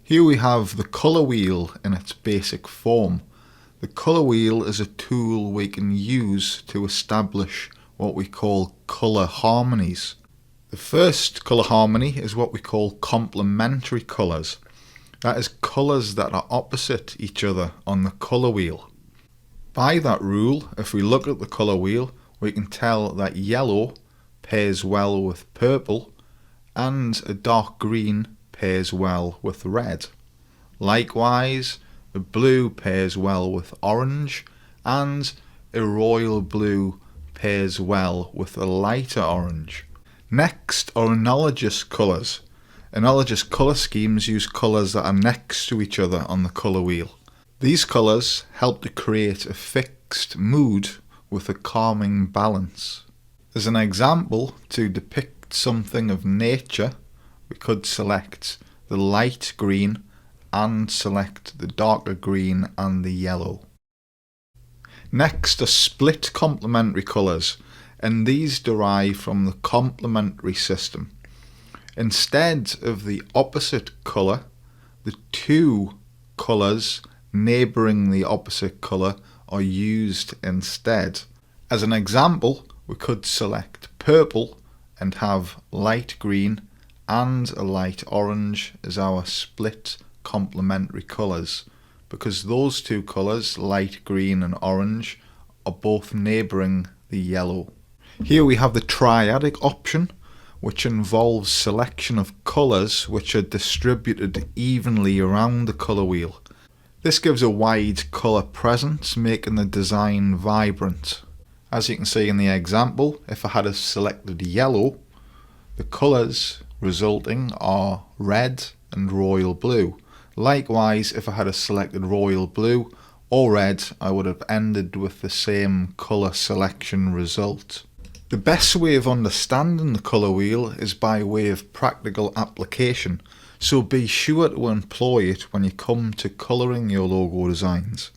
Here we have the colour wheel in its basic form. The colour wheel is a tool we can use to establish what we call colour harmonies. The first colour harmony is what we call complementary colours. That is colours that are opposite each other on the colour wheel. By that rule, if we look at the colour wheel, we can tell that yellow pairs well with purple and a dark green pairs well with red. Likewise, the blue pairs well with orange and a royal blue pairs well with a lighter orange. Next are analogous colours. Analogous colour schemes use colours that are next to each other on the colour wheel. These colours help to create a fixed mood with a calming balance. As an example, to depict something of nature, we could select the light green and select the darker green and the yellow. Next are split complementary colours, and these derive from the complementary system. Instead of the opposite colour, the two colours neighbouring the opposite colour are used instead. As an example, we could select purple and have light green and a light orange as our split complementary colours, because those two colours, light green and orange, are both neighbouring the yellow. Here we have the triadic option, which involves selection of colours which are distributed evenly around the colour wheel. This gives a wide colour presence, making the design vibrant. As you can see in the example, if I had selected yellow, the colours resulting are red and royal blue. Likewise, if I had selected royal blue or red, I would have ended with the same colour selection result. The best way of understanding the colour wheel is by way of practical application, so be sure to employ it when you come to colouring your logo designs.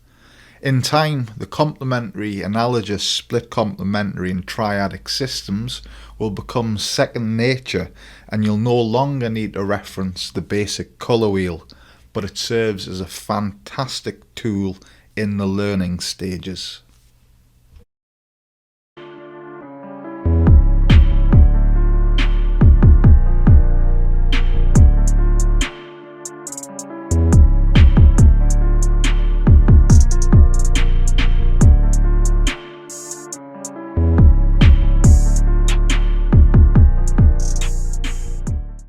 In time, the complementary, analogous, split complementary and triadic systems will become second nature, and you'll no longer need to reference the basic colour wheel, but it serves as a fantastic tool in the learning stages.